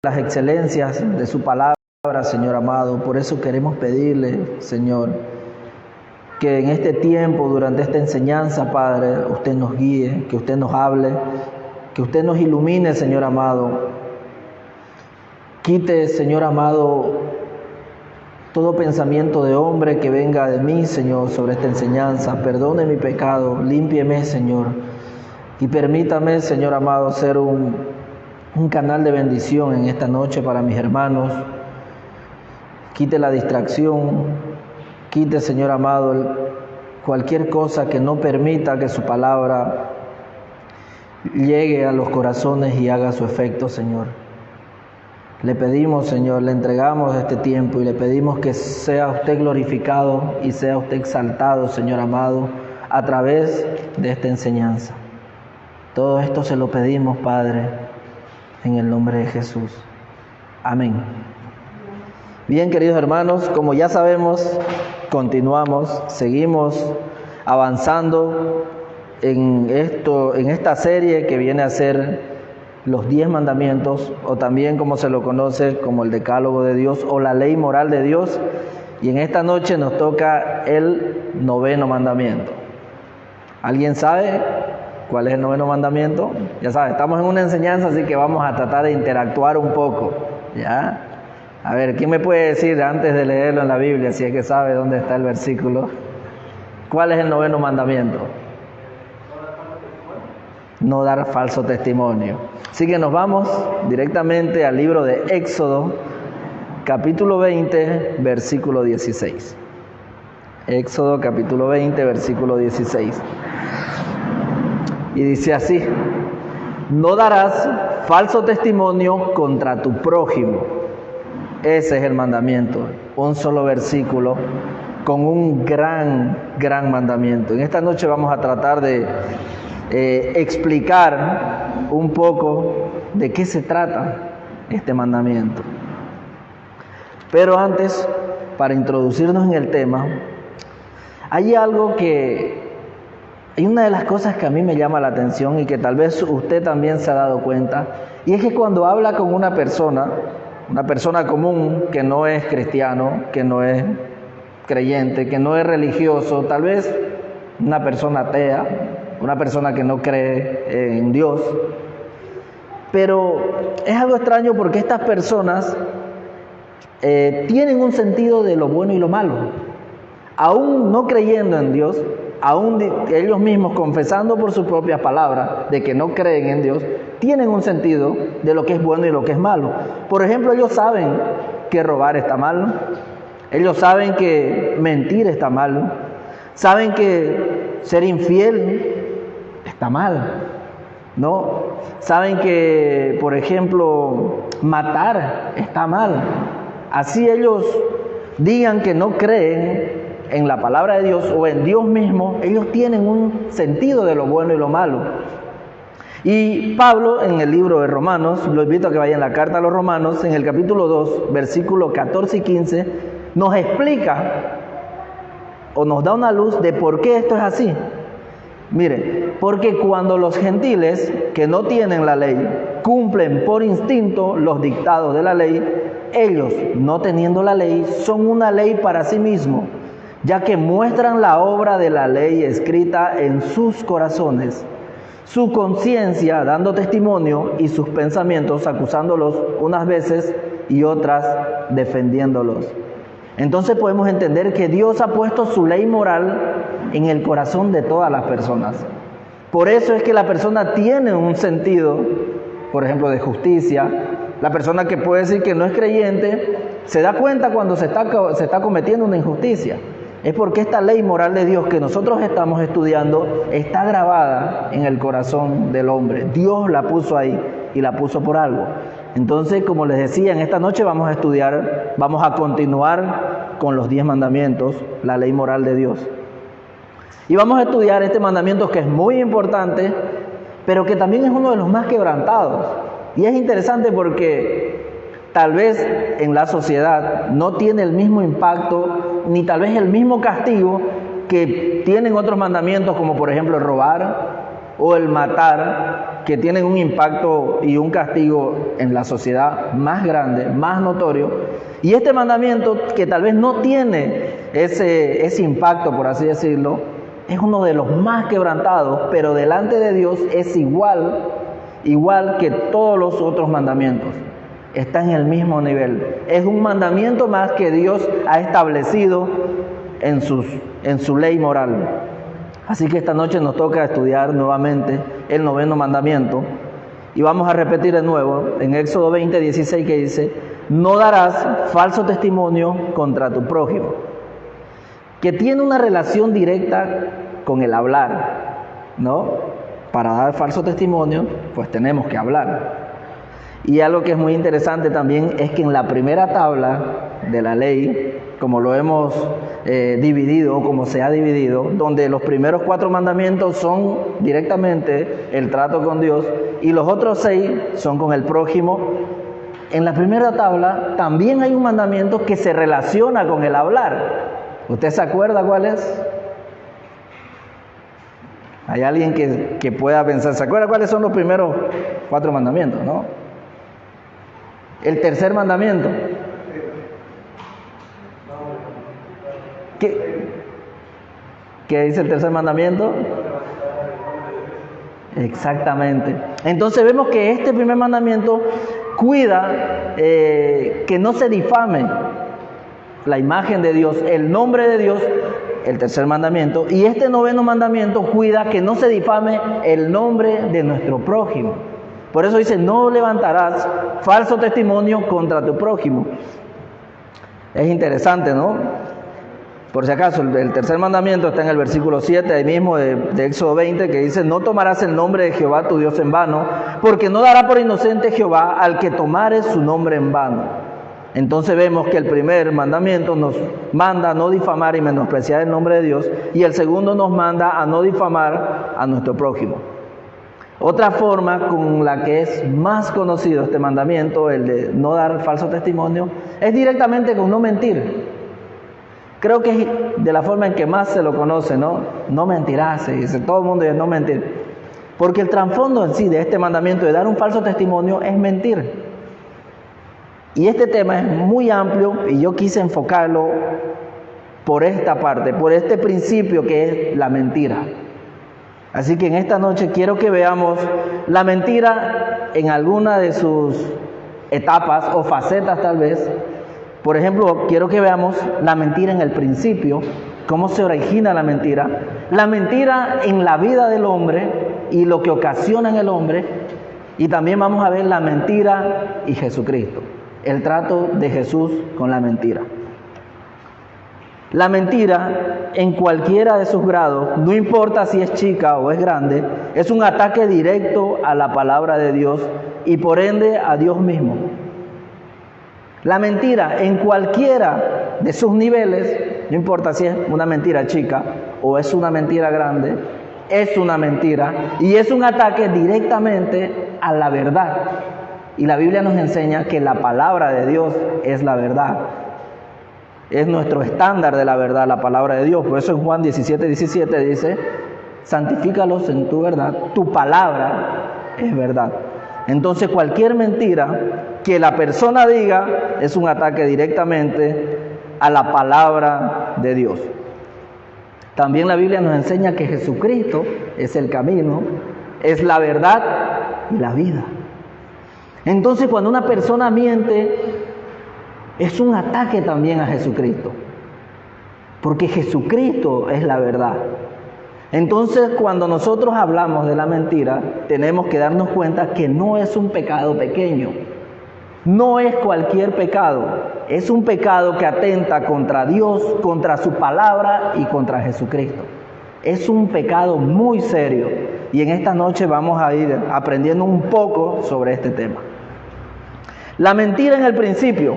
las excelencias de su palabra, Señor amado. Por eso queremos pedirle, Señor, que en este tiempo, durante esta enseñanza, Padre, usted nos guíe, que usted nos hable, que usted nos ilumine, Señor amado. Quite, Señor amado, todo pensamiento de hombre que venga de mí, Señor, sobre esta enseñanza. Perdone mi pecado, límpieme, Señor, y permítame, Señor amado, ser un canal de bendición en esta noche para mis hermanos. Quite la distracción, quite, Señor amado, cualquier cosa que no permita que su palabra llegue a los corazones y haga su efecto, Señor. Le pedimos, Señor, le entregamos este tiempo y le pedimos que sea usted glorificado y sea usted exaltado, Señor amado, a través de esta enseñanza. Todo esto se lo pedimos, Padre, en el nombre de Jesús. Amén. Bien, queridos hermanos, como ya sabemos, continuamos, seguimos avanzando en esta serie que viene a ser los 10 mandamientos, o también como se lo conoce como el decálogo de Dios o la ley moral de Dios. Y en esta noche nos toca el 9º mandamiento. ¿Alguien sabe cuál es el 9º mandamiento? Ya sabe, estamos en una enseñanza, así que vamos a tratar de interactuar un poco, ¿ya? A ver, ¿quién me puede decir antes de leerlo en la Biblia, si es que sabe dónde está el versículo? ¿Cuál es el 9º mandamiento? No dar falso testimonio. Así que nos vamos directamente al libro de Éxodo, capítulo 20, versículo 16. Éxodo, capítulo 20, versículo 16. Y dice así: no darás falso testimonio contra tu prójimo. Ese es el mandamiento. Un solo versículo con un gran mandamiento. En esta noche vamos a tratar de explicar un poco de qué se trata este mandamiento. Pero antes, para introducirnos en el tema, hay una de las cosas que a mí me llama la atención y que tal vez usted también se ha dado cuenta, y es que cuando habla con una persona común que no es cristiano, que no es creyente, que no es religioso, tal vez una persona atea, una persona que no cree en Dios. Pero es algo extraño porque estas personas tienen un sentido de lo bueno y lo malo. Aún no creyendo en Dios, aún ellos mismos confesando por sus propias palabras de que no creen en Dios, tienen un sentido de lo que es bueno y lo que es malo. Por ejemplo, ellos saben que robar está mal, ellos saben que mentir está mal, saben que ser infiel está mal, ¿no? Saben que, por ejemplo, matar está mal. Así ellos digan que no creen en la palabra de Dios o en Dios mismo, ellos tienen un sentido de lo bueno y lo malo. Y Pablo, en el libro de Romanos, lo invito a que vayan a la carta a los Romanos, en el capítulo 2, versículos 14 y 15, nos explica o nos da una luz de por qué esto es así. Mire, porque cuando los gentiles que no tienen la ley cumplen por instinto los dictados de la ley, ellos, no teniendo la ley, son una ley para sí mismos, ya que muestran la obra de la ley escrita en sus corazones, su conciencia dando testimonio y sus pensamientos acusándolos unas veces y otras defendiéndolos. Entonces podemos entender que Dios ha puesto su ley moral en el corazón de todas las personas. Por eso es que la persona tiene un sentido, por ejemplo, de justicia. La persona que puede decir que no es creyente se da cuenta cuando se está cometiendo una injusticia. Es porque esta ley moral de Dios que nosotros estamos estudiando está grabada en el corazón del hombre. Dios la puso ahí y la puso por algo. Entonces, como les decía, en esta noche vamos a continuar con los 10 mandamientos, la ley moral de Dios. Y vamos a estudiar este mandamiento que es muy importante, pero que también es uno de los más quebrantados. Y es interesante porque tal vez en la sociedad no tiene el mismo impacto, ni tal vez el mismo castigo que tienen otros mandamientos, como por ejemplo robar, o el matar, que tienen un impacto y un castigo en la sociedad más grande, más notorio. Y este mandamiento, que tal vez no tiene ese impacto, por así decirlo, es uno de los más quebrantados, pero delante de Dios es igual que todos los otros mandamientos. Está en el mismo nivel. Es un mandamiento más que Dios ha establecido en su ley moral. Así que esta noche nos toca estudiar nuevamente el 9º mandamiento. Y vamos a repetir de nuevo en Éxodo 20:16, que dice: no darás falso testimonio contra tu prójimo. Que tiene una relación directa con el hablar, ¿no? Para dar falso testimonio, pues tenemos que hablar. Y algo que es muy interesante también es que en la primera tabla de la ley, como lo hemos dividido, como se ha dividido, donde los primeros 4 mandamientos son directamente el trato con Dios y los otros 6 son con el prójimo, en la primera tabla también hay un mandamiento que se relaciona con el hablar. ¿Usted se acuerda cuál es? Hay alguien que pueda pensar, ¿se acuerda cuáles son los primeros 4 mandamientos, no? El tercer mandamiento. ¿Qué dice el tercer mandamiento? Exactamente. Entonces vemos que este primer mandamiento cuida que no se difame la imagen de Dios, el nombre de Dios, el tercer mandamiento. Y este 9º mandamiento cuida que no se difame el nombre de nuestro prójimo. Por eso dice: no levantarás falso testimonio contra tu prójimo. Es interesante, ¿no? Por si acaso, el tercer mandamiento está en el versículo 7, ahí mismo de Éxodo 20, que dice: no tomarás el nombre de Jehová tu Dios en vano, porque no dará por inocente Jehová al que tomare su nombre en vano. Entonces vemos que el primer mandamiento nos manda a no difamar y menospreciar el nombre de Dios, y el segundo nos manda a no difamar a nuestro prójimo. Otra forma con la que es más conocido este mandamiento, el de no dar falso testimonio, es directamente con no mentir. Creo que es de la forma en que más se lo conoce, ¿no? No mentirás, se dice, todo el mundo dice no mentir. Porque el trasfondo en sí de este mandamiento de dar un falso testimonio es mentir. Y este tema es muy amplio y yo quise enfocarlo por esta parte, por este principio que es la mentira. Así que en esta noche quiero que veamos la mentira en alguna de sus etapas o facetas tal vez. Por ejemplo, quiero que veamos la mentira en el principio, cómo se origina la mentira en la vida del hombre y lo que ocasiona en el hombre, y también vamos a ver la mentira y Jesucristo, el trato de Jesús con la mentira. La mentira, en cualquiera de sus grados, no importa si es chica o es grande, es un ataque directo a la palabra de Dios y por ende a Dios mismo. La mentira, en cualquiera de sus niveles, no importa si es una mentira chica o es una mentira grande, es una mentira y es un ataque directamente a la verdad. Y la Biblia nos enseña que la palabra de Dios es la verdad. Es nuestro estándar de la verdad, la palabra de Dios. Por eso en Juan 17:17 dice: santifícalos en tu verdad, tu palabra es verdad. Entonces cualquier mentira que la persona diga es un ataque directamente a la palabra de Dios. También la Biblia nos enseña que Jesucristo es el camino, es la verdad y la vida. Entonces cuando una persona miente, es un ataque también a Jesucristo, porque Jesucristo es la verdad. Entonces, cuando nosotros hablamos de la mentira, tenemos que darnos cuenta que no es un pecado pequeño, no es cualquier pecado, es un pecado que atenta contra Dios, contra su palabra y contra Jesucristo. Es un pecado muy serio y en esta noche vamos a ir aprendiendo un poco sobre este tema. La mentira en el principio.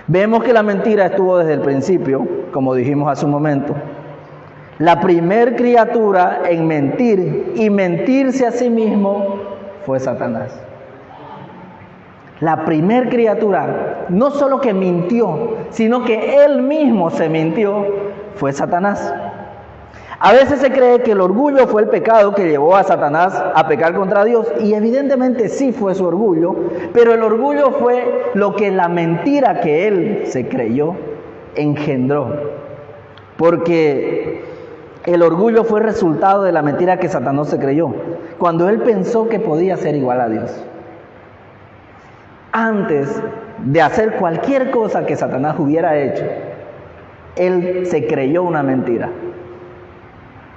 Vemos que la mentira estuvo desde el principio, como dijimos hace un momento. La primer criatura en mentir y mentirse a sí mismo fue Satanás. La primer criatura, no solo que mintió, sino que él mismo se mintió, fue Satanás. A veces se cree que el orgullo fue el pecado que llevó a Satanás a pecar contra Dios, y evidentemente sí fue su orgullo, pero el orgullo fue lo que la mentira que él se creyó engendró, porque el orgullo fue resultado de la mentira que Satanás se creyó, cuando él pensó que podía ser igual a Dios. Antes de hacer cualquier cosa que Satanás hubiera hecho, él se creyó una mentira,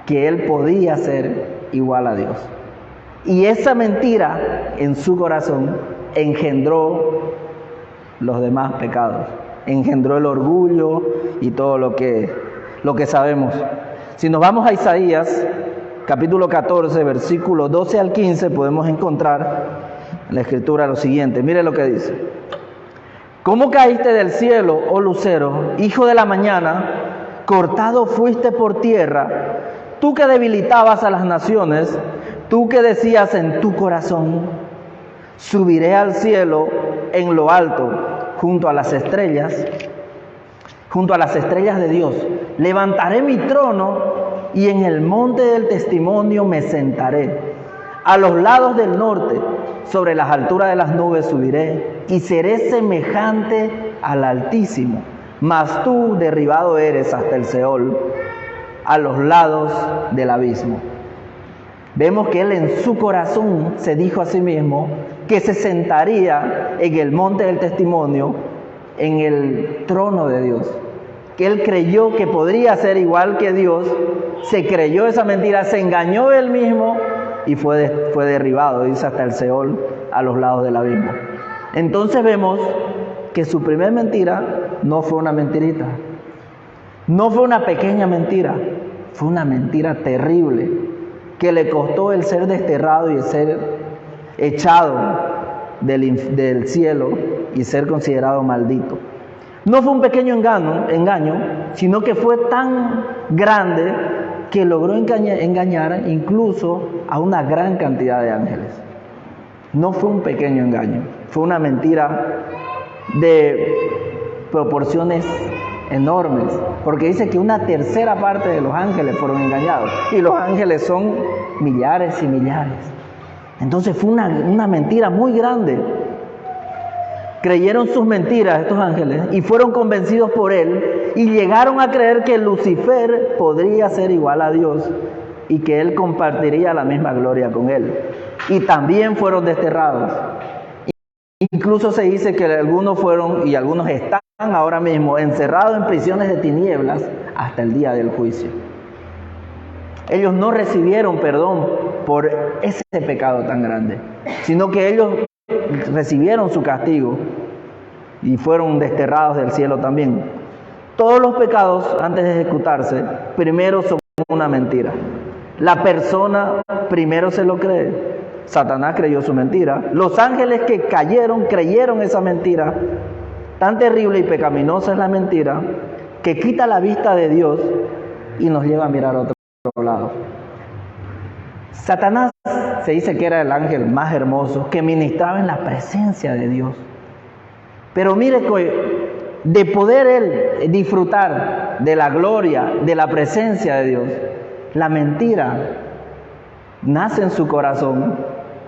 que él podía ser igual a Dios. Y esa mentira en su corazón engendró los demás pecados, engendró el orgullo y todo lo que sabemos. Si nos vamos a Isaías, capítulo 14, versículos 12 al 15, podemos encontrar en la Escritura lo siguiente. Mire lo que dice. ¿Cómo caíste del cielo, oh lucero, hijo de la mañana? Cortado fuiste por tierra, tú que debilitabas a las naciones, tú que decías en tu corazón, subiré al cielo en lo alto, junto a las estrellas de Dios. Levantaré mi trono y en el monte del testimonio me sentaré. A los lados del norte, sobre las alturas de las nubes subiré y seré semejante al Altísimo. Mas tú derribado eres hasta el Seol, a los lados del abismo. Vemos que él en su corazón se dijo a sí mismo que se sentaría en el monte del testimonio, en el trono de Dios. Que él creyó que podría ser igual que Dios, se creyó esa mentira, se engañó él mismo y fue derribado, dice, hasta el Seol, a los lados del abismo. Entonces vemos que su primer mentira no fue una mentirita, no fue una pequeña mentira, fue una mentira terrible que le costó el ser desterrado y el ser echado del cielo y ser considerado maldito. No fue un pequeño engaño, sino que fue tan grande que logró engañar incluso a una gran cantidad de ángeles. No fue un pequeño engaño, fue una mentira de proporciones enormes, porque dice que una tercera parte de los ángeles fueron engañados, y los ángeles son millares y millares. Entonces fue una mentira muy grande. Creyeron sus mentiras estos ángeles y fueron convencidos por él y llegaron a creer que Lucifer podría ser igual a Dios y que él compartiría la misma gloria con él. Y también fueron desterrados. Incluso se dice que algunos fueron y algunos están ahora mismo encerrados en prisiones de tinieblas hasta el día del juicio. Ellos no recibieron perdón por ese pecado tan grande, sino que ellos recibieron su castigo y fueron desterrados del cielo también. Todos los pecados, antes de ejecutarse, primero son una mentira. La persona primero se lo cree. Satanás creyó su mentira. Los ángeles que creyeron esa mentira. Tan terrible y pecaminosa es la mentira que quita la vista de Dios y nos lleva a mirar a otro lado. Satanás se dice que era el ángel más hermoso, que ministraba en la presencia de Dios. Pero mire que de poder él disfrutar de la gloria, de la presencia de Dios, la mentira nace en su corazón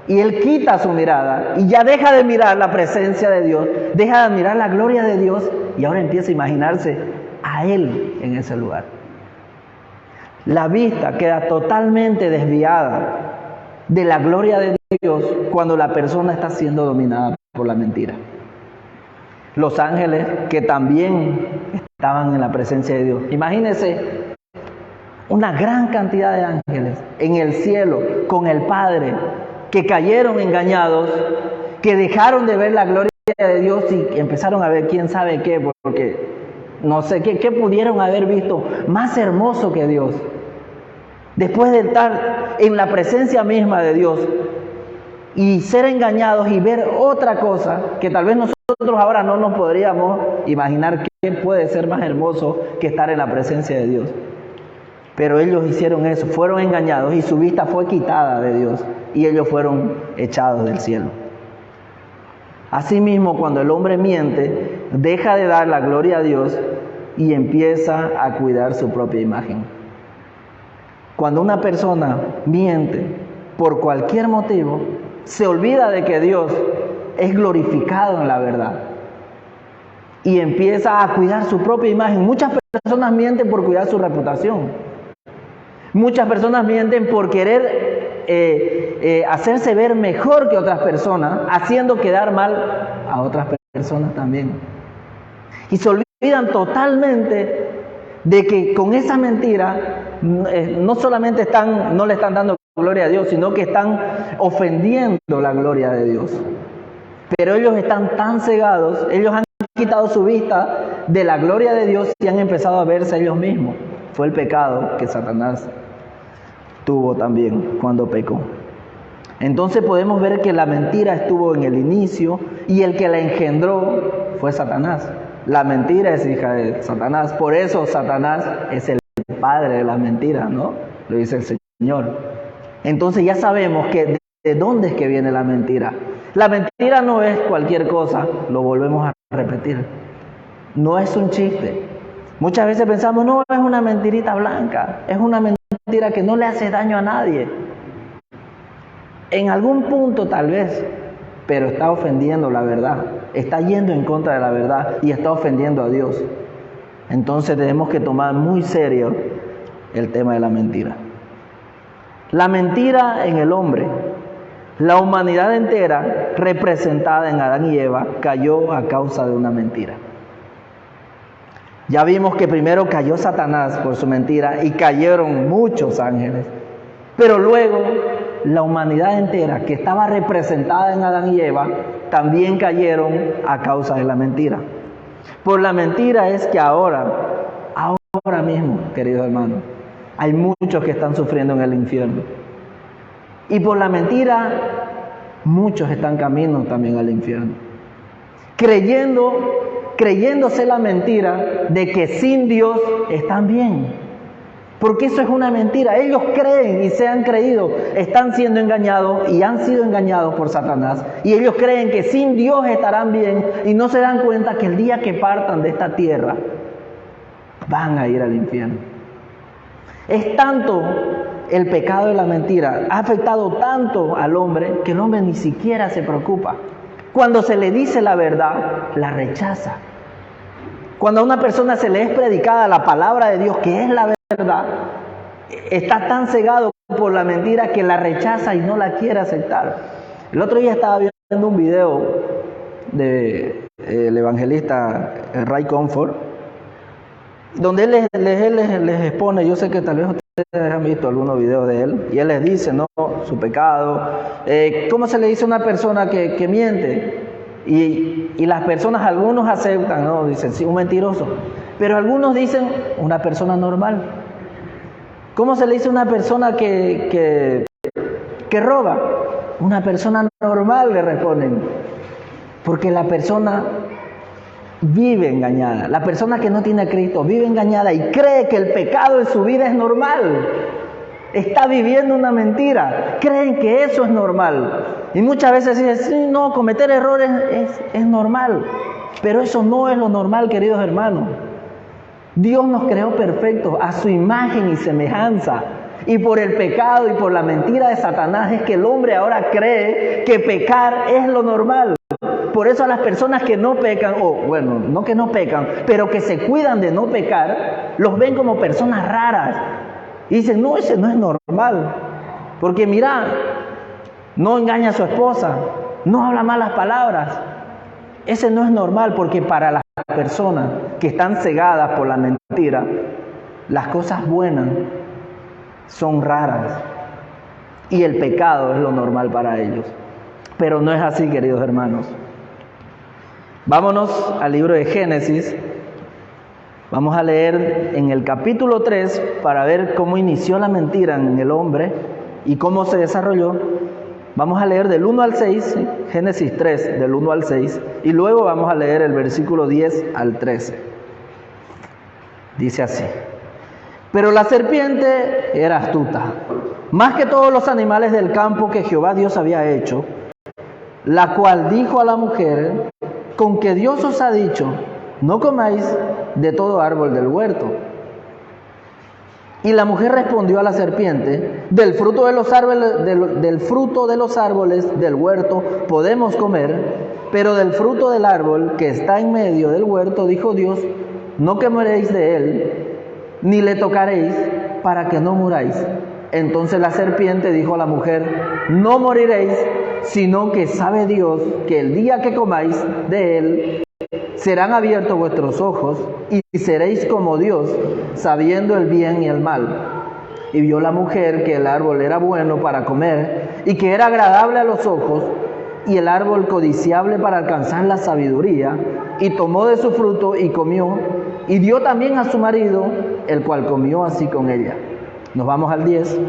y él quita su mirada y ya deja de mirar la presencia de Dios, deja de mirar la gloria de Dios y ahora empieza a imaginarse a él en ese lugar. La vista queda totalmente desviada de la gloria de Dios cuando la persona está siendo dominada por la mentira. Los ángeles que también estaban en la presencia de Dios. Imagínense una gran cantidad de ángeles en el cielo con el Padre que cayeron engañados, que dejaron de ver la gloria de Dios y empezaron a ver quién sabe qué, porque no sé qué pudieron haber visto más hermoso que Dios. Después de estar en la presencia misma de Dios y ser engañados y ver otra cosa que tal vez nosotros ahora no nos podríamos imaginar qué puede ser más hermoso que estar en la presencia de Dios. Pero ellos hicieron eso, fueron engañados y su vista fue quitada de Dios y ellos fueron echados del cielo. Asimismo, cuando el hombre miente, deja de dar la gloria a Dios y empieza a cuidar su propia imagen. Cuando una persona miente por cualquier motivo, se olvida de que Dios es glorificado en la verdad y empieza a cuidar su propia imagen. Muchas personas mienten por cuidar su reputación. Muchas personas mienten por querer hacerse ver mejor que otras personas, haciendo quedar mal a otras personas también. Y se olvidan totalmente de que con esa mentira no solamente no le están dando gloria a Dios, sino que están ofendiendo la gloria de Dios. Pero ellos están tan cegados, ellos han quitado su vista de la gloria de Dios y han empezado a verse ellos mismos. Fue el pecado que Satanás tuvo también cuando pecó. Entonces podemos ver que la mentira estuvo en el inicio y el que la engendró fue Satanás. La mentira es hija de Satanás, por eso Satanás es el padre de las mentiras, ¿no? Lo dice el Señor. Entonces ya sabemos que de dónde es que viene la mentira. La mentira no es cualquier cosa, lo volvemos a repetir. No es un chiste. Muchas veces pensamos, no, es una mentirita blanca, es una mentira que no le hace daño a nadie. En algún punto tal vez, pero está ofendiendo la verdad, está yendo en contra de la verdad y está ofendiendo a Dios. Entonces tenemos que tomar muy serio el tema de la mentira. La mentira en el hombre, la humanidad entera representada en Adán y Eva, cayó a causa de una mentira. Ya vimos que primero cayó Satanás por su mentira y cayeron muchos ángeles. Pero luego la humanidad entera que estaba representada en Adán y Eva también cayeron a causa de la mentira. Por la mentira es que ahora mismo, queridos hermanos, hay muchos que están sufriendo en el infierno. Y por la mentira, muchos están camino también al infierno. Creyéndose la mentira de que sin Dios están bien. Porque eso es una mentira. Ellos creen y se han creído, están siendo engañados y han sido engañados por Satanás. Y ellos creen que sin Dios estarán bien y no se dan cuenta que el día que partan de esta tierra van a ir al infierno. Es tanto el pecado de la mentira, ha afectado tanto al hombre que el hombre ni siquiera se preocupa. Cuando se le dice la verdad, la rechaza. Cuando a una persona se le es predicada la palabra de Dios, que es la verdad, está tan cegado por la mentira que la rechaza y no la quiere aceptar. El otro día estaba viendo un video del evangelista Ray Comfort, donde él les expone, yo sé que tal vez ustedes han visto algunos videos de él, y él les dice, ¿no?, su pecado, cómo se le dice a una persona que miente, y las personas, algunos aceptan, ¿no?, dicen, sí, un mentiroso, pero algunos dicen, una persona normal. ¿Cómo se le dice a una persona que roba? Una persona normal, le responden, porque la persona vive engañada. La persona que no tiene a Cristo vive engañada y cree que el pecado en su vida es normal. Está viviendo una mentira. Creen que eso es normal. Y muchas veces dicen, sí, no, cometer errores es normal. Pero eso no es lo normal, queridos hermanos. Dios nos creó perfectos a su imagen y semejanza. Y por el pecado y por la mentira de Satanás es que el hombre ahora cree que pecar es lo normal. Por eso a las personas que no pecan, bueno, no que no pecan, pero que se cuidan de no pecar, los ven como personas raras. Y dicen, no, ese no es normal. Porque mira, no engaña a su esposa, no habla malas palabras. Ese no es normal, porque para las personas que están cegadas por la mentira, las cosas buenas son raras. Y el pecado es lo normal para ellos. Pero no es así, queridos hermanos. Vámonos al libro de Génesis. Vamos a leer en el capítulo 3 para ver cómo inició la mentira en el hombre y cómo se desarrolló. Vamos a leer del 1 al 6, Génesis 3, del 1 al 6, y luego vamos a leer el versículo 10 al 13. Dice así: pero la serpiente era astuta, más que todos los animales del campo que Jehová Dios había hecho, la cual dijo a la mujer: con que Dios os ha dicho, no comáis de todo árbol del huerto. Y la mujer respondió a la serpiente: del fruto de los árboles del huerto podemos comer, pero del fruto del árbol que está en medio del huerto, dijo Dios, no comeréis de él, ni le tocaréis, para que no muráis. Entonces la serpiente dijo a la mujer: no moriréis, sino que sabe Dios que el día que comáis de él, serán abiertos vuestros ojos y seréis como Dios, sabiendo el bien y el mal. Y vio la mujer que el árbol era bueno para comer y que era agradable a los ojos y el árbol codiciable para alcanzar la sabiduría, y tomó de su fruto y comió, y dio también a su marido, el cual comió así con ella. Nos vamos al 10.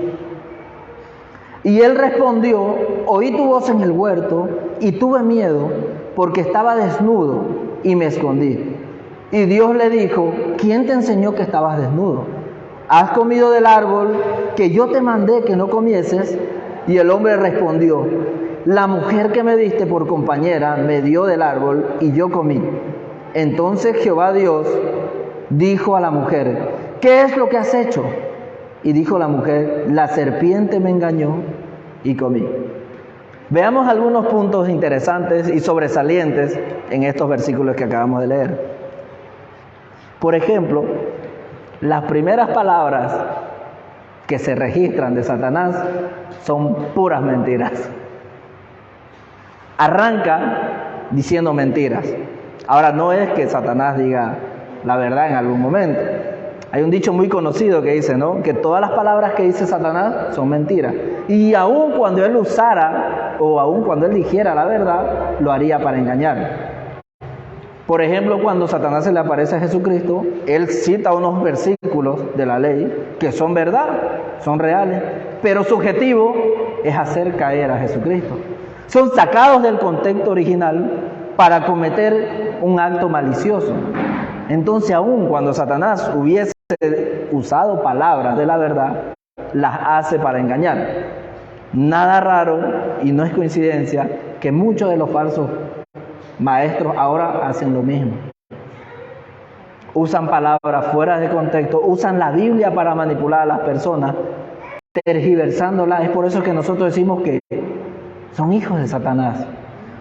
Y él respondió: oí tu voz en el huerto y tuve miedo porque estaba desnudo y me escondí. Y Dios le dijo: ¿quién te enseñó que estabas desnudo? ¿Has comido del árbol que yo te mandé que no comieses? Y el hombre respondió: la mujer que me diste por compañera me dio del árbol y yo comí. Entonces Jehová Dios dijo a la mujer: ¿qué es lo que has hecho? Y dijo la mujer: la serpiente me engañó y comí. Veamos algunos puntos interesantes y sobresalientes en estos versículos que acabamos de leer. Por ejemplo, las primeras palabras que se registran de Satanás son puras mentiras. Arranca diciendo mentiras. Ahora, no es que Satanás diga la verdad en algún momento. Hay un dicho muy conocido que dice, ¿no?, que todas las palabras que dice Satanás son mentiras. Y aun cuando él usara, o aun cuando él dijera la verdad, lo haría para engañar. Por ejemplo, cuando Satanás se le aparece a Jesucristo, él cita unos versículos de la ley que son verdad, son reales, pero su objetivo es hacer caer a Jesucristo. Son sacados del contexto original para cometer un acto malicioso. Entonces, aun cuando Satanás hubiese usado palabras de la verdad, las hace para engañar. Nada raro, y no es coincidencia, que muchos de los falsos maestros ahora hacen lo mismo. Usan palabras fuera de contexto, usan la Biblia para manipular a las personas, tergiversándolas. Es por eso que nosotros decimos que son hijos de Satanás.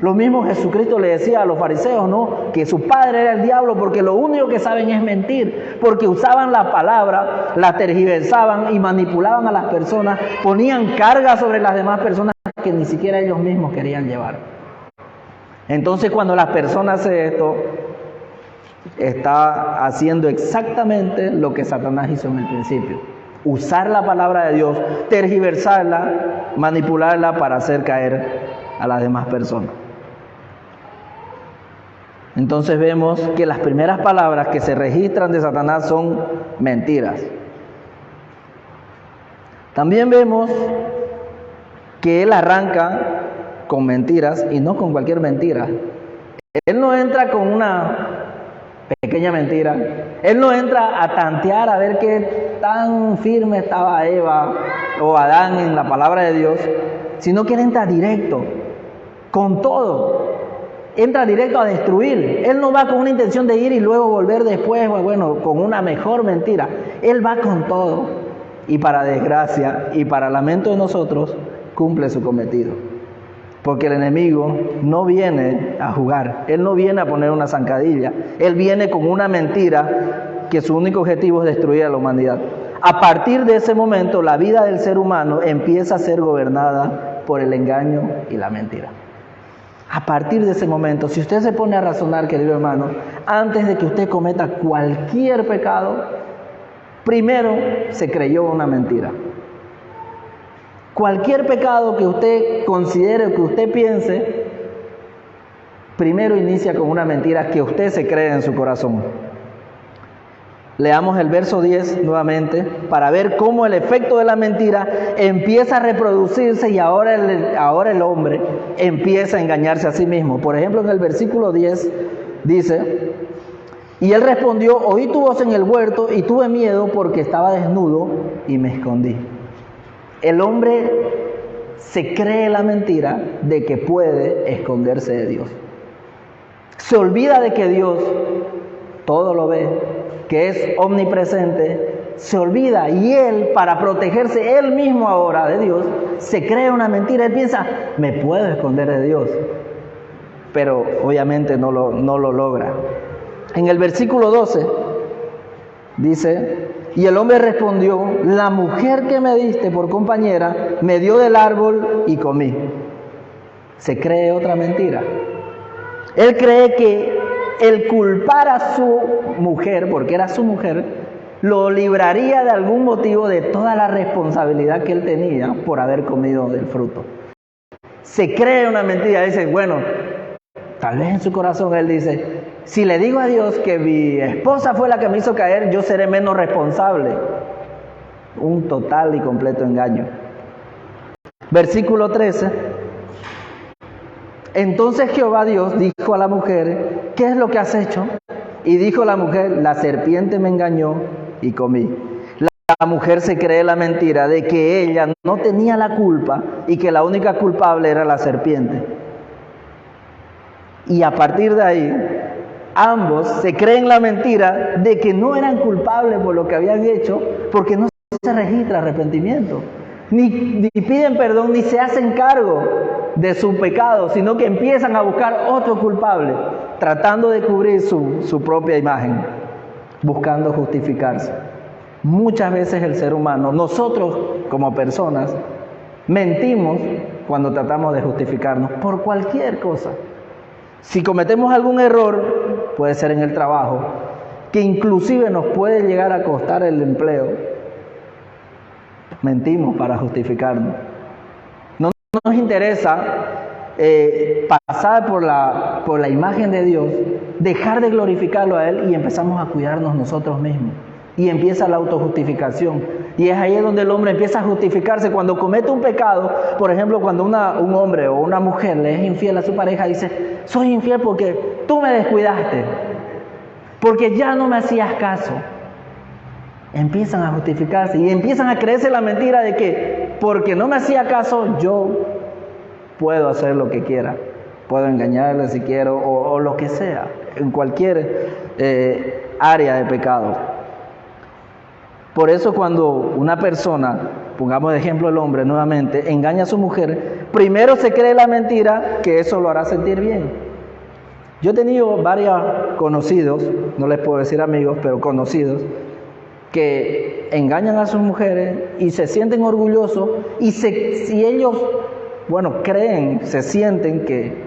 Lo mismo Jesucristo le decía a los fariseos, ¿no?, que su padre era el diablo, porque lo único que saben es mentir, porque usaban la palabra, la tergiversaban y manipulaban a las personas, ponían carga sobre las demás personas que ni siquiera ellos mismos querían llevar. Entonces, cuando las personas hacen esto, está haciendo exactamente lo que Satanás hizo en el principio: usar la palabra de Dios, tergiversarla, manipularla para hacer caer a las demás personas. Entonces vemos que las primeras palabras que se registran de Satanás son mentiras. También vemos que él arranca con mentiras, y no con cualquier mentira. Él no entra con una pequeña mentira. Él no entra a tantear a ver qué tan firme estaba Eva o Adán en la palabra de Dios, sino que él entra directo, con todo. Entra directo a destruir. Él no va con una intención de ir y luego volver después, bueno, con una mejor mentira. Él va con todo, y para desgracia y para lamento de nosotros, cumple su cometido. Porque el enemigo no viene a jugar, él no viene a poner una zancadilla, él viene con una mentira que su único objetivo es destruir a la humanidad. A partir de ese momento, la vida del ser humano empieza a ser gobernada por el engaño y la mentira. A partir de ese momento, si usted se pone a razonar, querido hermano, antes de que usted cometa cualquier pecado, primero se creyó una mentira. Cualquier pecado que usted considere, que usted piense, primero inicia con una mentira que usted se cree en su corazón. Leamos el verso 10 nuevamente para ver cómo el efecto de la mentira empieza a reproducirse y ahora el hombre empieza a engañarse a sí mismo. Por ejemplo, en el versículo 10 dice: y él respondió: oí tu voz en el huerto y tuve miedo porque estaba desnudo y me escondí. El hombre se cree la mentira de que puede esconderse de Dios. Se olvida de que Dios todo lo ve, que es omnipresente, se olvida y él, para protegerse él mismo ahora de Dios, se cree una mentira. Él piensa, me puedo esconder de Dios, pero obviamente no lo logra. En el versículo 12 dice, y el hombre respondió, la mujer que me diste por compañera me dio del árbol y comí. Se cree otra mentira. Él cree que el culpar a su mujer, porque era su mujer, lo libraría de algún motivo de toda la responsabilidad que él tenía por haber comido del fruto. Se cree una mentira. Dice, bueno, tal vez en su corazón él dice, si le digo a Dios que mi esposa fue la que me hizo caer, yo seré menos responsable. Un total y completo engaño. Versículo 13. Entonces Jehová Dios dijo a la mujer, ¿qué es lo que has hecho? Y dijo la mujer, la serpiente me engañó y comí. La mujer se cree la mentira de que ella no tenía la culpa y que la única culpable era la serpiente. Y a partir de ahí, ambos se creen la mentira de que no eran culpables por lo que habían hecho, porque no se registra arrepentimiento, ni piden perdón, ni se hacen cargo de su pecado, sino que empiezan a buscar otro culpable, tratando de cubrir su propia imagen, buscando justificarse. Muchas veces el ser humano, nosotros como personas, mentimos cuando tratamos de justificarnos por cualquier cosa. Si cometemos algún error, puede ser en el trabajo, que inclusive nos puede llegar a costar el empleo, mentimos para justificarnos. No nos interesa pasar por la imagen de Dios, dejar de glorificarlo a Él y empezamos a cuidarnos nosotros mismos. Y empieza la autojustificación. Y es ahí donde el hombre empieza a justificarse. Cuando comete un pecado, por ejemplo, cuando un hombre o una mujer le es infiel a su pareja, dice, soy infiel porque tú me descuidaste, porque ya no me hacías caso. Empiezan a justificarse y empiezan a creerse la mentira de que porque no me hacía caso, yo puedo hacer lo que quiera. Puedo engañarle si quiero o lo que sea, en cualquier área de pecado. Por eso cuando una persona, pongamos de ejemplo el hombre nuevamente, engaña a su mujer, primero se cree la mentira que eso lo hará sentir bien. Yo he tenido varios conocidos, no les puedo decir amigos, pero conocidos, que engañan a sus mujeres y se sienten orgullosos y si ellos, creen, se sienten que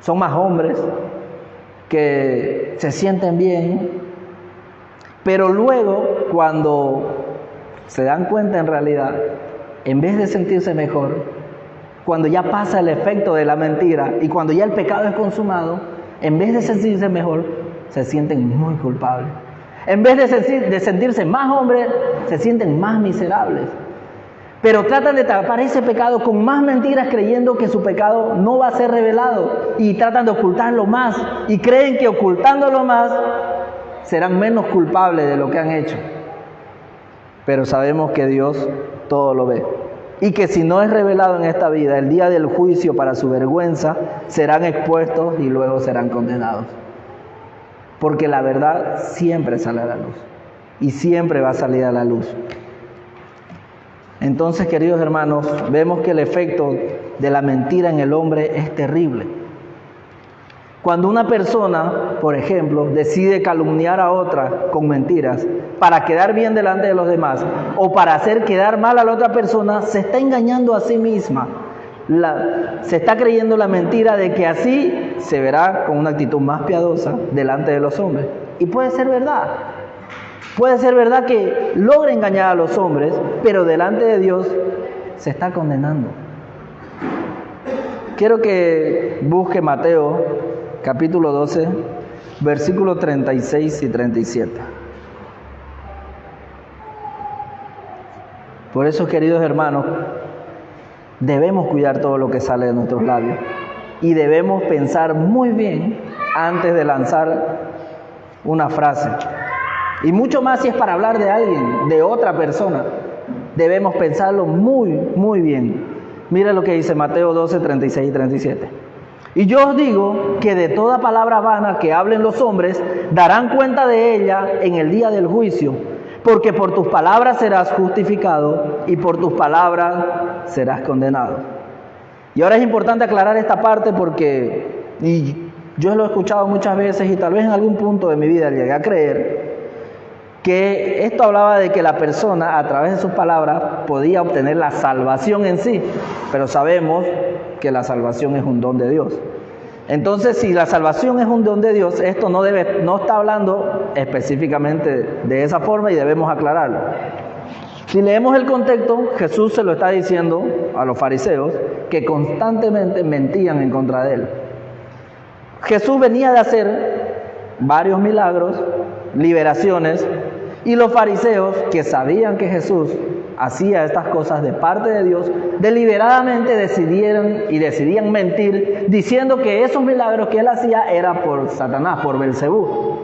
son más hombres, que se sienten bien. Pero luego, cuando se dan cuenta en realidad, en vez de sentirse mejor, cuando ya pasa el efecto de la mentira y cuando ya el pecado es consumado, en vez de sentirse mejor, se sienten muy culpables. En vez de sentirse más hombres, se sienten más miserables. Pero tratan de tapar ese pecado con más mentiras, creyendo que su pecado no va a ser revelado. Y tratan de ocultarlo más. Y creen que ocultándolo más, serán menos culpables de lo que han hecho. Pero sabemos que Dios todo lo ve. Y que si no es revelado en esta vida, el día del juicio para su vergüenza, serán expuestos y luego serán condenados. Porque la verdad siempre sale a la luz. Y siempre va a salir a la luz. Entonces, queridos hermanos, vemos que el efecto de la mentira en el hombre es terrible. Cuando una persona, por ejemplo, decide calumniar a otra con mentiras para quedar bien delante de los demás o para hacer quedar mal a la otra persona, se está engañando a sí misma. Se está creyendo la mentira de que así se verá con una actitud más piadosa delante de los hombres. Y puede ser verdad. Puede ser verdad que logre engañar a los hombres, pero delante de Dios se está condenando. Quiero que busque Mateo capítulo 12, versículos 36 y 37. Por eso, queridos hermanos, debemos cuidar todo lo que sale de nuestros labios y debemos pensar muy bien antes de lanzar una frase. Y mucho más si es para hablar de alguien, de otra persona. Debemos pensarlo muy, muy bien. Mira lo que dice Mateo 12, 36 y 37. Y yo os digo que de toda palabra vana que hablen los hombres, darán cuenta de ella en el día del juicio. porque por tus palabras serás justificado y por tus palabras serás condenado. Y ahora es importante aclarar esta parte porque yo lo he escuchado muchas veces y tal vez en algún punto de mi vida llegué a creer que esto hablaba de que la persona a través de sus palabras podía obtener la salvación en sí, pero sabemos que la salvación es un don de Dios. Entonces, si la salvación es un don de Dios, esto no está hablando específicamente de esa forma y debemos aclararlo. Si leemos el contexto, Jesús se lo está diciendo a los fariseos que constantemente mentían en contra de él. Jesús venía de hacer varios milagros, liberaciones, y los fariseos, que sabían que Jesús hacía estas cosas de parte de Dios, deliberadamente decidían mentir, diciendo que esos milagros que él hacía era por Satanás, por Belcebú.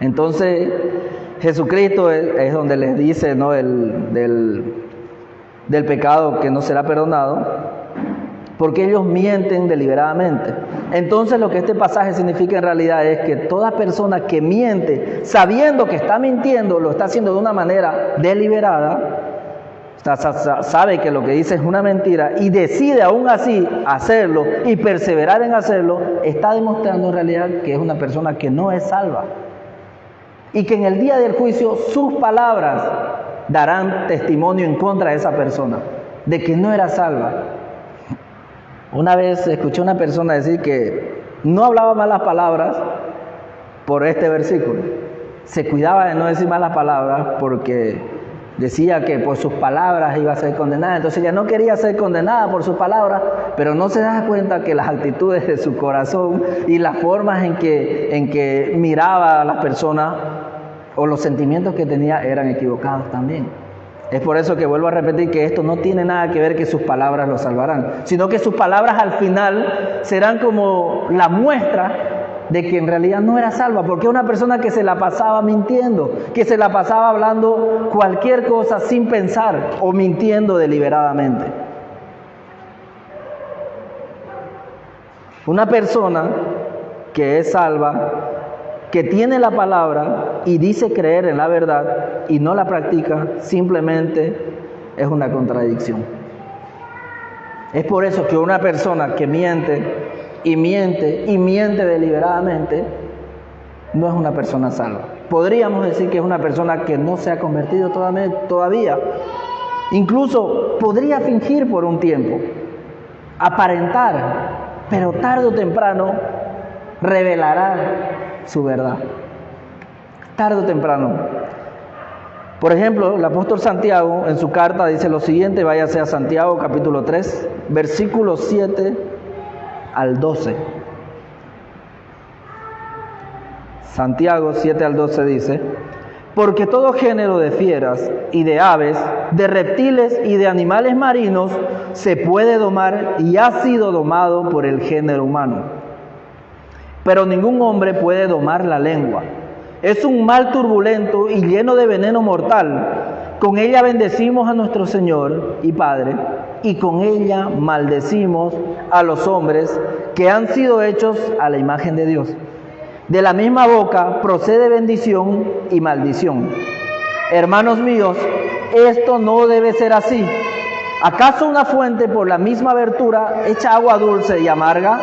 Entonces, Jesucristo es donde les dice, ¿no?, del pecado que no será perdonado, porque ellos mienten deliberadamente. Entonces lo que este pasaje significa en realidad es que toda persona que miente, sabiendo que está mintiendo, lo está haciendo de una manera deliberada, sabe que lo que dice es una mentira y decide aún así hacerlo y perseverar en hacerlo, está demostrando en realidad que es una persona que no es salva. Y que en el día del juicio sus palabras darán testimonio en contra de esa persona, de que no era salva. Una vez escuché a una persona decir que no hablaba malas palabras por este versículo. Se cuidaba de no decir malas palabras porque decía que por sus palabras iba a ser condenada. Entonces ella no quería ser condenada por sus palabras, pero no se da cuenta que las actitudes de su corazón y las formas en que miraba a las personas o los sentimientos que tenía eran equivocados también. Es por eso que vuelvo a repetir que esto no tiene nada que ver que sus palabras lo salvarán, sino que sus palabras al final serán como la muestra de que en realidad no era salva, porque es una persona que se la pasaba mintiendo, que se la pasaba hablando cualquier cosa sin pensar o mintiendo deliberadamente. Una persona que es salva, que tiene la palabra y dice creer en la verdad y no la practica, simplemente es una contradicción. Es por eso que una persona que miente y miente y miente deliberadamente no es una persona salva. Podríamos decir que es una persona que no se ha convertido todavía. Incluso podría fingir por un tiempo, aparentar, pero tarde o temprano revelará su verdad. Tarde o temprano. Por ejemplo, el apóstol Santiago en su carta dice lo siguiente, váyase a Santiago capítulo 3, versículos 7 al 12. Santiago 7 al 12 dice: porque todo género de fieras y de aves, de reptiles y de animales marinos se puede domar y ha sido domado por el género humano. Pero ningún hombre puede domar la lengua. Es un mal turbulento y lleno de veneno mortal. Con ella bendecimos a nuestro Señor y Padre, y con ella maldecimos a los hombres que han sido hechos a la imagen de Dios. De la misma boca procede bendición y maldición. Hermanos míos, esto no debe ser así. ¿Acaso una fuente por la misma abertura echa agua dulce y amarga?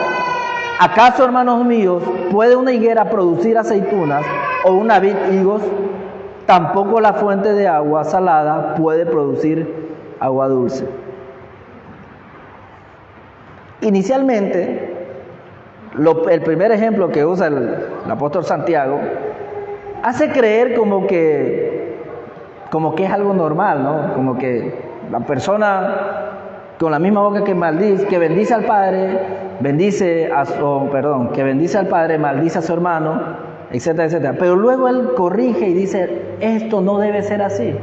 ¿Acaso, hermanos míos, puede una higuera producir aceitunas o una vid higos? Tampoco la fuente de agua salada puede producir agua dulce. Inicialmente, el primer ejemplo que usa el apóstol Santiago hace creer como que es algo normal, ¿no? Como que la persona con la misma boca que bendice al Padre, que bendice al Padre, maldice a su hermano, etcétera, etcétera. Pero luego él corrige y dice, esto no debe ser así.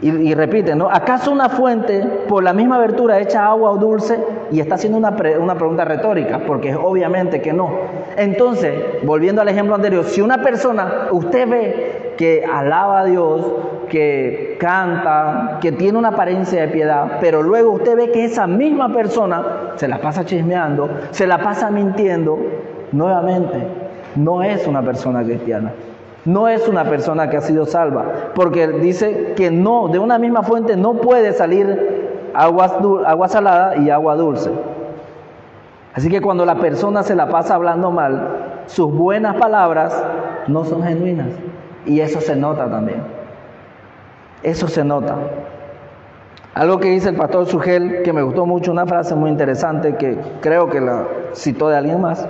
Y repite, ¿no? ¿Acaso una fuente por la misma abertura echa agua o dulce? Y está haciendo una pregunta retórica, porque obviamente que no. Entonces, volviendo al ejemplo anterior, si una persona, usted ve que alaba a Dios, que canta, que tiene una apariencia de piedad, pero luego usted ve que esa misma persona se la pasa chismeando, se la pasa mintiendo, nuevamente, no es una persona cristiana. No es una persona que ha sido salva, porque dice que no, de una misma fuente no puede salir agua salada y agua dulce. Así que cuando la persona se la pasa hablando mal, sus buenas palabras no son genuinas. Y eso se nota también. Eso se nota. Algo que dice el pastor Sugel, que me gustó mucho, una frase muy interesante, que creo que la citó de alguien más,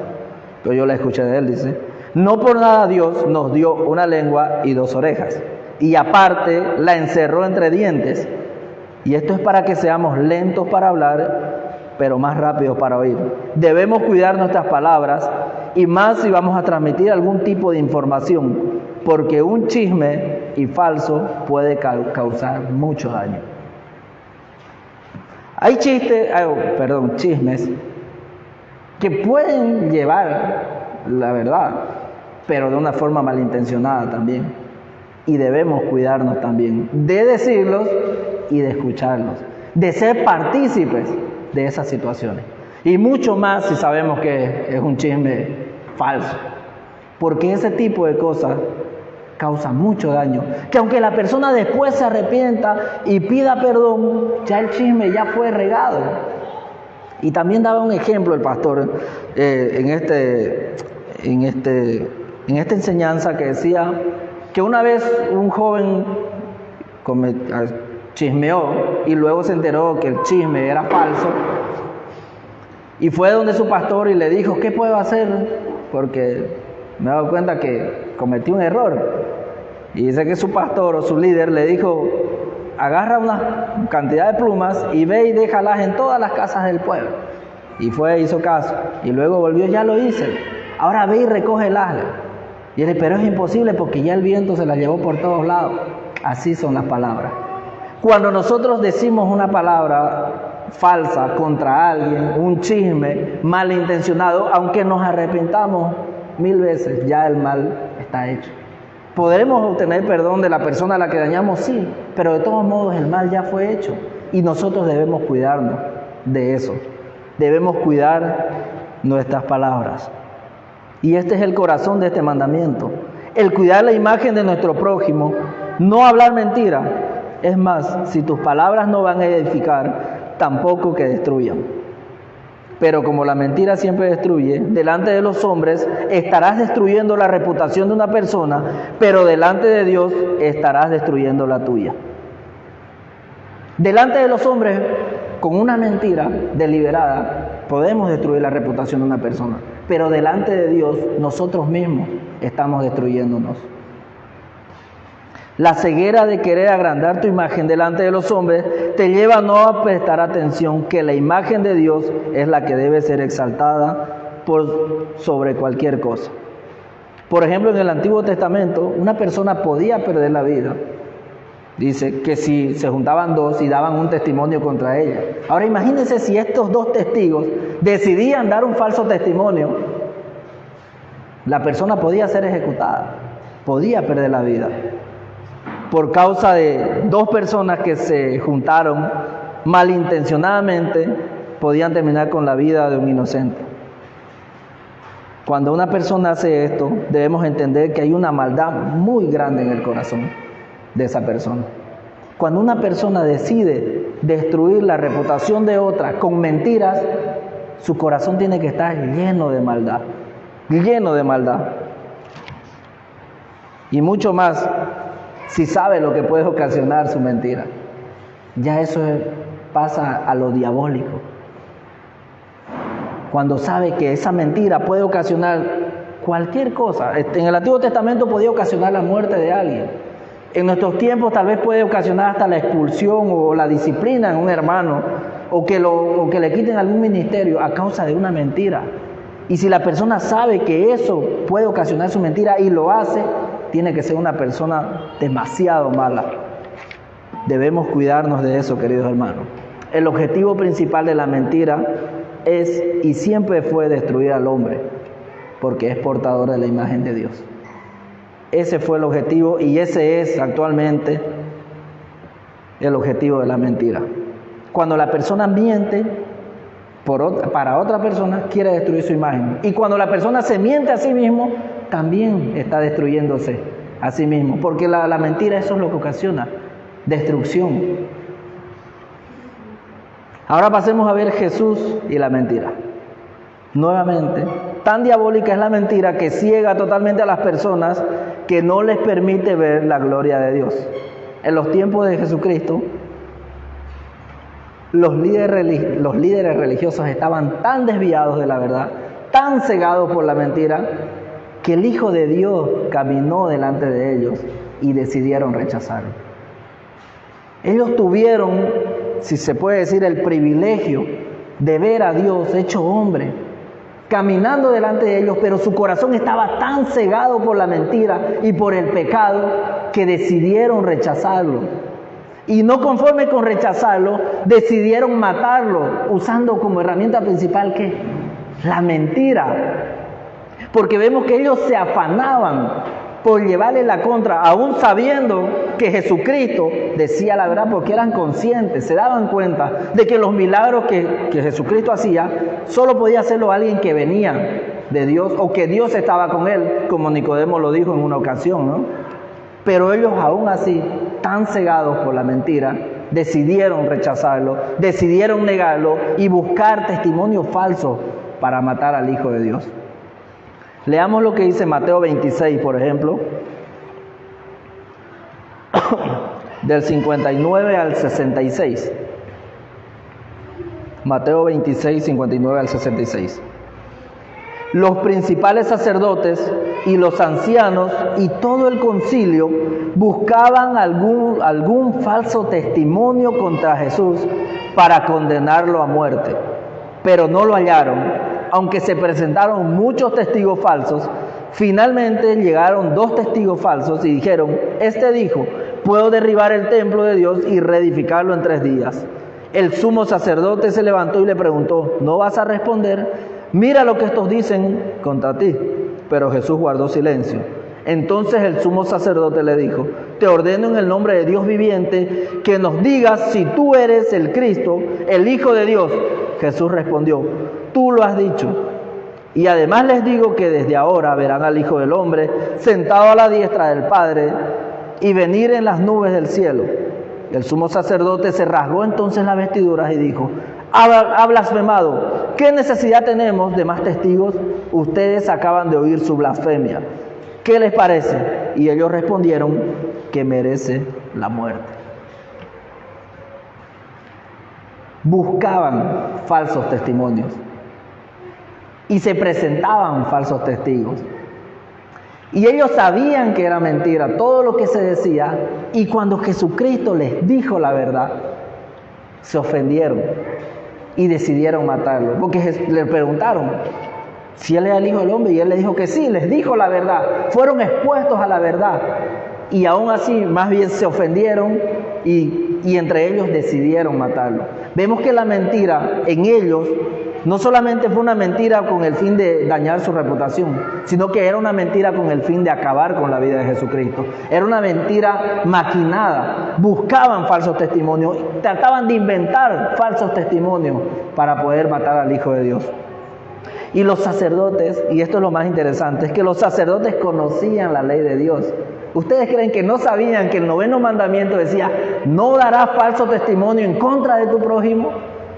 pero yo la escuché de él, dice: no por nada Dios nos dio una lengua y 2 orejas, y aparte la encerró entre dientes. Y esto es para que seamos lentos para hablar, pero más rápidos para oír. Debemos cuidar nuestras palabras, y más si vamos a transmitir algún tipo de información, porque un chisme y falso puede causar mucho daño. Hay chismes que pueden llevar la verdad, pero de una forma malintencionada también. Y debemos cuidarnos también de decirlos y de escucharlos, de ser partícipes de esas situaciones. Y mucho más si sabemos que es un chisme falso, porque ese tipo de cosas causa mucho daño, que aunque la persona después se arrepienta y pida perdón, ya el chisme ya fue regado. Y también daba un ejemplo el pastor en esta enseñanza, que decía que una vez un joven chismeó y luego se enteró que el chisme era falso, y fue donde su pastor y le dijo: ¿qué puedo hacer? Porque me he dado cuenta que cometí un error. Y dice que su pastor o su líder le dijo: agarra una cantidad de plumas y ve y déjalas en todas las casas del pueblo. Y fue, hizo caso, y luego volvió: ya lo hice, ahora ve y recógelas. Y él dice: pero es imposible porque ya el viento se las llevó por todos lados. Así son las palabras. Cuando nosotros decimos una palabra falsa contra alguien, un chisme malintencionado, aunque nos arrepintamos 1000 veces, ya el mal está hecho. ¿Podremos obtener perdón de la persona a la que dañamos? Sí, pero de todos modos el mal ya fue hecho, y nosotros debemos cuidarnos de eso. Debemos cuidar nuestras palabras. Y este es el corazón de este mandamiento: el cuidar la imagen de nuestro prójimo, no hablar mentira. Es más, si tus palabras no van a edificar, tampoco que destruyan. Pero como la mentira siempre destruye, delante de los hombres estarás destruyendo la reputación de una persona, pero delante de Dios estarás destruyendo la tuya. Delante de los hombres, con una mentira deliberada, podemos destruir la reputación de una persona, pero delante de Dios, nosotros mismos estamos destruyéndonos. La ceguera de querer agrandar tu imagen delante de los hombres te lleva a no prestar atención que la imagen de Dios es la que debe ser exaltada sobre cualquier cosa. Por ejemplo, en el Antiguo Testamento, una persona podía perder la vida. Dice que si se juntaban 2 y daban un testimonio contra ella. Ahora imagínense si estos 2 testigos decidían dar un falso testimonio. La persona podía ser ejecutada, podía perder la vida, por causa de 2 personas que se juntaron malintencionadamente, podían terminar con la vida de un inocente. Cuando una persona hace esto, debemos entender que hay una maldad muy grande en el corazón de esa persona. Cuando una persona decide destruir la reputación de otra con mentiras, su corazón tiene que estar lleno de maldad, lleno de maldad. Y mucho más si sabe lo que puede ocasionar su mentira. Ya eso pasa a lo diabólico. Cuando sabe que esa mentira puede ocasionar cualquier cosa. En el Antiguo Testamento podía ocasionar la muerte de alguien. En nuestros tiempos tal vez puede ocasionar hasta la expulsión o la disciplina en un hermano, o que le quiten algún ministerio a causa de una mentira. Y si la persona sabe que eso puede ocasionar su mentira y lo hace, tiene que ser una persona demasiado mala. Debemos cuidarnos de eso, queridos hermanos. El objetivo principal de la mentira es y siempre fue destruir al hombre, porque es portador de la imagen de Dios. Ese fue el objetivo y ese es actualmente el objetivo de la mentira. Cuando la persona miente para otra persona, quiere destruir su imagen. Y cuando la persona se miente a sí mismo, también está destruyéndose a sí mismo, porque la mentira, eso es lo que ocasiona, destrucción. Ahora pasemos a ver Jesús y la mentira. Nuevamente, tan diabólica es la mentira que ciega totalmente a las personas, que no les permite ver la gloria de Dios. En los tiempos de Jesucristo, los líderes religiosos estaban tan desviados de la verdad, tan cegados por la mentira, que el Hijo de Dios caminó delante de ellos y decidieron rechazarlo. Ellos tuvieron, si se puede decir, el privilegio de ver a Dios hecho hombre, caminando delante de ellos, pero su corazón estaba tan cegado por la mentira y por el pecado que decidieron rechazarlo. Y no conforme con rechazarlo, decidieron matarlo, usando como herramienta principal, ¿qué? La mentira. Porque vemos que ellos se afanaban por llevarle la contra, aún sabiendo que Jesucristo decía la verdad, porque eran conscientes, se daban cuenta de que los milagros que Jesucristo hacía, solo podía hacerlo alguien que venía de Dios, o que Dios estaba con él, como Nicodemo lo dijo en una ocasión, ¿no? Pero ellos aún así, tan cegados por la mentira, decidieron rechazarlo, decidieron negarlo y buscar testimonios falsos para matar al Hijo de Dios. Leamos lo que dice Mateo 26, por ejemplo, del 59 al 66. Mateo 26, 59 al 66. Los principales sacerdotes y los ancianos y todo el concilio buscaban algún falso testimonio contra Jesús para condenarlo a muerte, pero no lo hallaron. Aunque se presentaron muchos testigos falsos, finalmente llegaron 2 testigos falsos y dijeron: este dijo, puedo derribar el templo de Dios y reedificarlo en 3 días. El sumo sacerdote se levantó y le preguntó: ¿no vas a responder? Mira lo que estos dicen contra ti. Pero Jesús guardó silencio. Entonces el sumo sacerdote le dijo: te ordeno en el nombre de Dios viviente que nos digas si tú eres el Cristo, el Hijo de Dios. Jesús respondió: tú lo has dicho. Y además les digo que desde ahora verán al Hijo del Hombre sentado a la diestra del Padre y venir en las nubes del cielo. El sumo sacerdote se rasgó entonces las vestiduras y dijo: ha blasfemado. ¿Qué necesidad tenemos de más testigos? Ustedes acaban de oír su blasfemia. ¿Qué les parece? Y ellos respondieron que merece la muerte. Buscaban falsos testimonios y se presentaban falsos testigos. Y ellos sabían que era mentira todo lo que se decía, y cuando Jesucristo les dijo la verdad, se ofendieron y decidieron matarlo. Porque le preguntaron si él era el Hijo del Hombre, y él les dijo que sí, les dijo la verdad. Fueron expuestos a la verdad, y aún así más bien se ofendieron y entre ellos decidieron matarlo. Vemos que la mentira en ellos no solamente fue una mentira con el fin de dañar su reputación, sino que era una mentira con el fin de acabar con la vida de Jesucristo. Era una mentira maquinada. Buscaban falsos testimonios, trataban de inventar falsos testimonios para poder matar al Hijo de Dios. Y los sacerdotes, y esto es lo más interesante, es que los sacerdotes conocían la ley de Dios. ¿Ustedes creen que no sabían que el 9º mandamiento decía: no darás falso testimonio en contra de tu prójimo?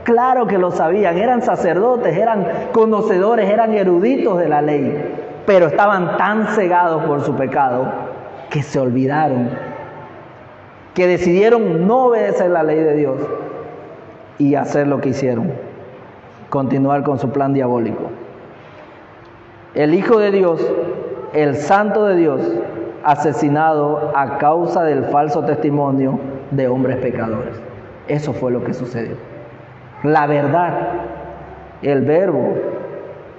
Claro que lo sabían, eran sacerdotes, eran conocedores, eran eruditos de la ley, pero estaban tan cegados por su pecado que se olvidaron, que decidieron no obedecer la ley de Dios y hacer lo que hicieron, continuar con su plan diabólico. El Hijo de Dios, el Santo de Dios, asesinado a causa del falso testimonio de hombres pecadores. Eso fue lo que sucedió. La verdad, el verbo,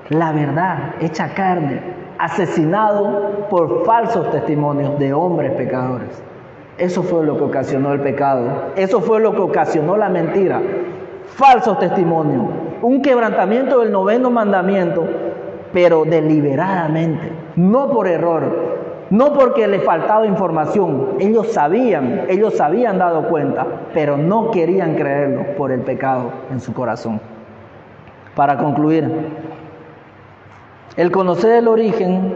la verdad hecha carne, asesinado por falsos testimonios de hombres pecadores. Eso fue lo que ocasionó el pecado. Eso fue lo que ocasionó la mentira. Falsos testimonios, un quebrantamiento del 9º mandamiento, pero deliberadamente, no por error, no porque le faltaba información. Ellos se habían dado cuenta, pero no querían creerlo por el pecado en su corazón. Para concluir, el conocer el origen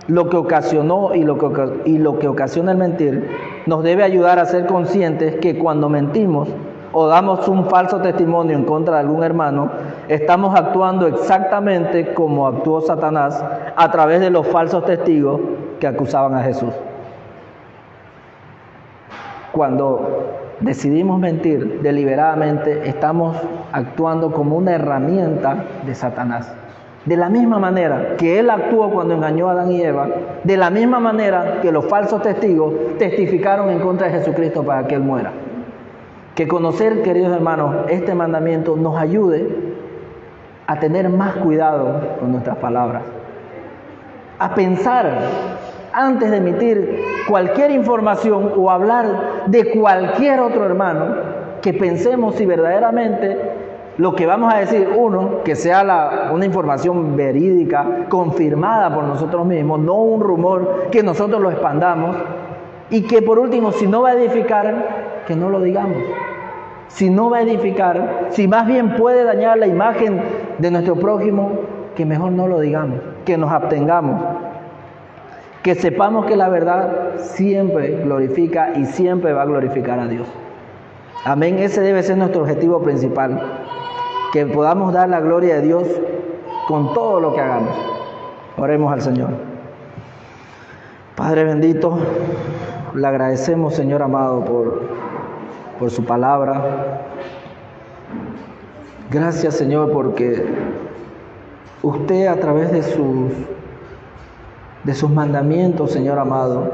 lo que ocasionó y lo que ocasiona el mentir, nos debe ayudar a ser conscientes que cuando mentimos o damos un falso testimonio en contra de algún hermano, estamos actuando exactamente como actuó Satanás a través de los falsos testigos que acusaban a Jesús. Cuando decidimos mentir deliberadamente, estamos actuando como una herramienta de Satanás. De la misma manera que él actuó cuando engañó a Adán y Eva, de la misma manera que los falsos testigos testificaron en contra de Jesucristo para que él muera. Que conocer, queridos hermanos, este mandamiento nos ayude a tener más cuidado con nuestras palabras, a pensar antes de emitir cualquier información o hablar de cualquier otro hermano, que pensemos si verdaderamente lo que vamos a decir, uno, que sea una información verídica, confirmada por nosotros mismos, no un rumor que nosotros lo expandamos, y que por último, si no va a edificar, que no lo digamos. Si no va a edificar, si más bien puede dañar la imagen de nuestro prójimo, que mejor no lo digamos, que nos abstengamos. Que sepamos que la verdad siempre glorifica y siempre va a glorificar a Dios. Amén, ese debe ser nuestro objetivo principal. Que podamos dar la gloria de Dios con todo lo que hagamos. Oremos al Señor. Padre bendito, le agradecemos, Señor amado, por su palabra. Gracias, Señor, porque usted a través de sus mandamientos, Señor amado,